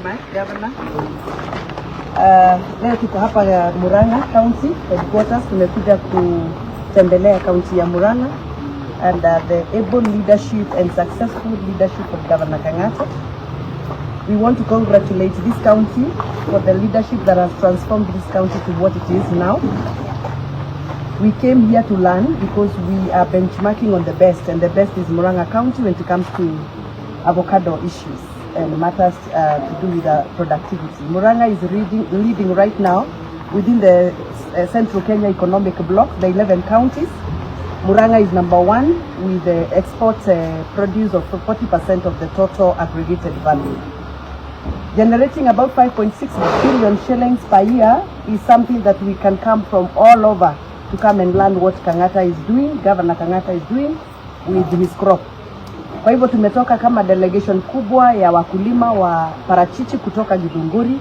much, Governor. Leo tuko hapa ya Murang'a County headquarters. Tumekuja kutembelea county ya Murang'a and the able leadership and successful leadership of Governor Kang'Ata. We want to congratulate this county for the leadership that has transformed this county to what it is now. We came here to learn because we are benchmarking on the best, and the best is Murang'a County when it comes to avocado issues and matters to do with productivity. Murang'a is leading right now within the Central Kenya Economic Bloc, the 11 counties. Murang'a is number 1 with the export produce of 40% of the total aggregated value. Generating about 5.6 billion shillings per year is something that we can come from all over to come and learn what Kang'Ata is doing, Governor Kang'Ata is doing with his crop. Kwa hivyo tumetoka kama delegation kubwa ya wakulima wa parachichi kutoka Githunguri.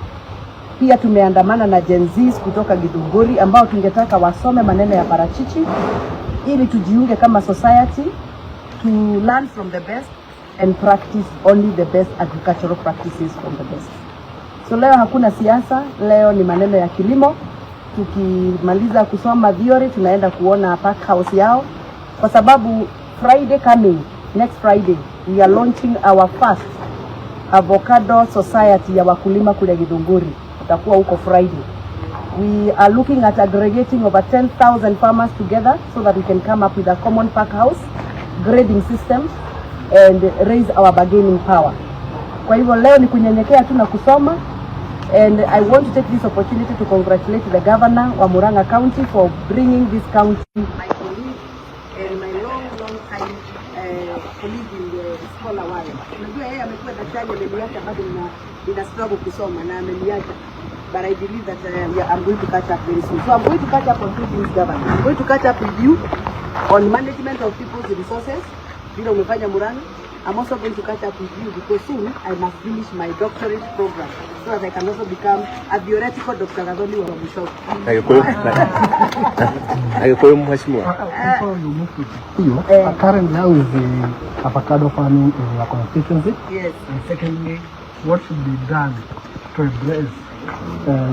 Pia tumeandamana na Gen Zs kutoka Githunguri ambao tungetaka wasome maneno ya parachichi ili tujiunge kama society to learn from the best and practice only the best agricultural practices from the best. So leo hakuna siasa, leo ni maneno ya kilimo. Tukimaliza kusoma theory tunaenda kuona pack house yao kwa sababu Friday coming, next Friday, we are launching our first avocado society ya wakulima kule Githunguri. Itakuwa huko Friday. We are looking at aggregating over 10,000 farmers together so that we can come up with a common pack house, grading system and raise our bargaining power. Kwa hivyo leo ni kunyenyekea tu na kusoma. And I want to take this opportunity to congratulate the governor of Murang'a County for bringing this county, my colleague and my long time colleague in the scholar world. Unajua yeye amekuwa daktari ameniacha bado nina struggle kusoma na ameniacha. But I believe that I'm going to catch up very soon. So I'm going to catch up on 2 things, Governor. I'm going to catch up with you on management of people's resources. Vile umefanya Murang'a. I'm also going to catch up with you because soon I must finish my doctorate program so that I can also become a theoretical Dr. Gathoni wa Wamuchomba. Currently, how is the avocado farming in your constituency? Yes. And secondly, what should be done to address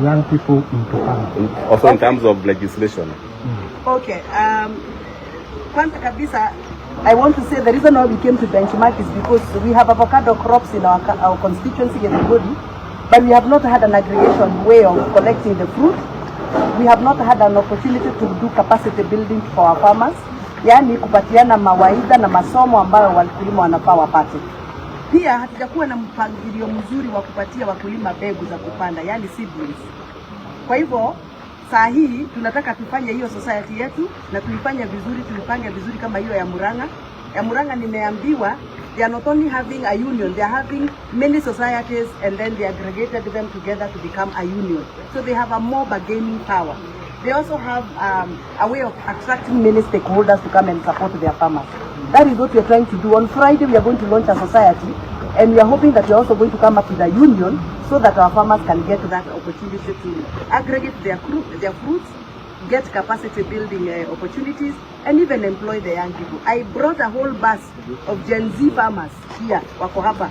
young people into farming? Also in terms of legislation. Okay. Kwanza kabisa, I want to say the reason why we came to benchmark is because we have avocado crops in our constituency and body, but we have not had an aggregation way of collecting the fruit. We have not had an opportunity to do capacity building for our farmers, yani kupatiana mawaidha na masomo ambayo wakulima wanafaa wapate. Pia hatujakuwa na mpangilio mzuri wa kupatia wakulima mbegu za kupanda, yani seedlings. Kwa hivyo saa hii tunataka tufanye hiyo society yetu na tuifanye vizuri, tuipange vizuri kama hiyo ya Murang'a. Ya Murang'a nimeambiwa they are not only having a union, they are having many societies and then they aggregated them together to become a union. So they have a more bargaining power. They also have a way of attracting many stakeholders to come and support their farmers. That is what we are trying to do. On Friday we are going to launch a society and we are hoping that we are also going to come up with a union so that our farmers can get that opportunity to aggregate their fruits, get capacity building opportunities, and even employ the young people. I brought a whole bus of Gen Z farmers here, wako hapa.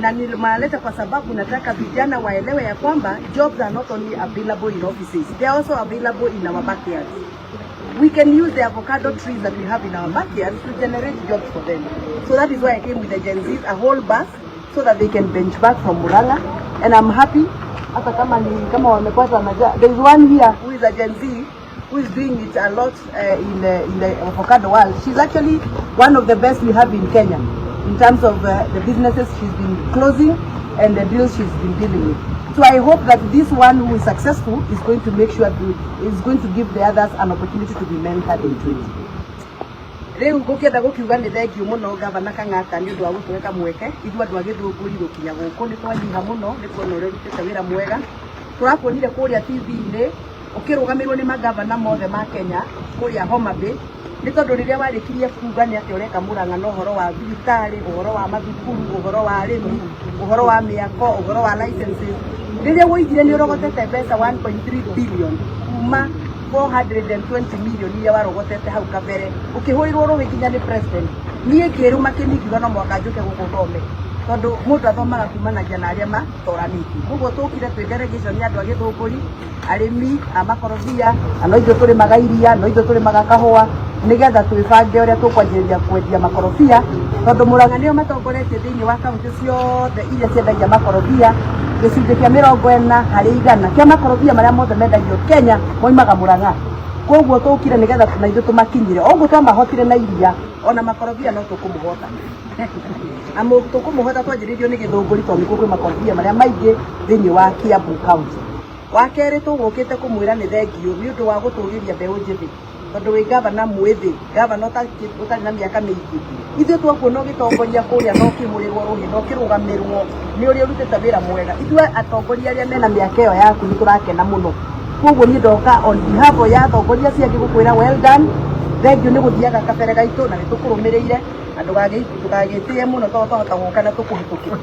Na nimaleta kwa sababu nataka vijana waelewe ya kwamba jobs are not only available in offices, they are also available in our backyards. We can use the avocado trees that we have in our backyards to generate jobs for them. So that is why I came with the Gen Zs, a whole bus, so that they can benchmark from Murang'a. And I'm happy, hata kama wamepata maja. There is one here who is a Gen Z, who is doing it a lot in the avocado world. She's actually one of the best we have in Kenya in terms of the businesses she's been closing and the deals she's been dealing with. So I hope that this one who is successful is going to make sure is going to give the others an opportunity to be mentored into it. Reu gukenda gukiuga ni thengiu muno Governor Kang'Ata ni undu wa gutweka mweke ithu andu agithunguri gukinya guku ni twanyiha muno ni kuona uri rutite wira mwega turakuonire kuria TV-ini ukirugamirwo ni magavana mothe ma Kenya kuria Homa Bay ni tondu riria warikirie kuuga ni ati ureka Murang'a no horo wa thirikari, uhoro wa mathukuru, uhoro wa arimi, uhoro wa miako, uhoro wa licenses. Riria woigire ni urogotete pesa 1.3 billion kuma 420 million iria warogotete hau kabere ukihuirwo ruwi kinya ni president nie ngiru makinikiuga no mwaka njuke gukuthome tondu mundu athomaga kumanagia na aria matoranĩtie. Koguo tũkire twĩ delegation ya andũ a Gĩthũngũri, arĩmi a makorobia, no ithuĩ tũrĩmaga iria, no ithuĩ tũrĩmaga kahũa, nigetha twĩbange ũrĩa tũkwanjĩrĩria kwendia makorobia, tondu Mũrang'a nĩo matongoretie thĩinĩ wa kaunti ciothe iria ciendagia makorobia. Gĩcunjĩ kĩa 40% kĩa makorobia marĩa mothe mendagio Kenya moimaga Mũrang'a. Koguo tũkire nigetha na ithuĩ tũmakinyire. Oguo twamahotire na iria, ona makorobia no tũkũmũhota. Na tũkũmũhota twanjĩrĩirio nĩ Gĩthũngũri tondũ nĩkuo kwĩ makorobia marĩa maingĩ thĩinĩ wa Kiambu County. Wa kerĩ tũgũkĩte kũmwĩra nĩ thengio nĩ ũndũ wa gũtũgĩria mbeũ njĩthĩ, tondũ wĩ gavana mwĩthĩ, gavana ũtarĩ na mĩaka mĩingĩ. Ithuĩ twakuona ũgĩtongoria kũrĩa no kĩhũrĩrwo rũhĩ no kĩrũgamĩrwo nĩ ũrĩa ũrutĩte wĩra mwega. Ithuĩ atongoria arĩa mena mĩaka ĩyo yaku nĩ tũrakena mũno. Koguo niĩ ndoka on behalf ya atongoria acio angĩ gũkwĩra well done. Thengio nĩ gũthiaga kabere gaitũ na nĩ tũkũrũmĩrĩire na ndũgagĩtĩe mũno tondũ twahota gũka na tũkũhĩtũkĩra.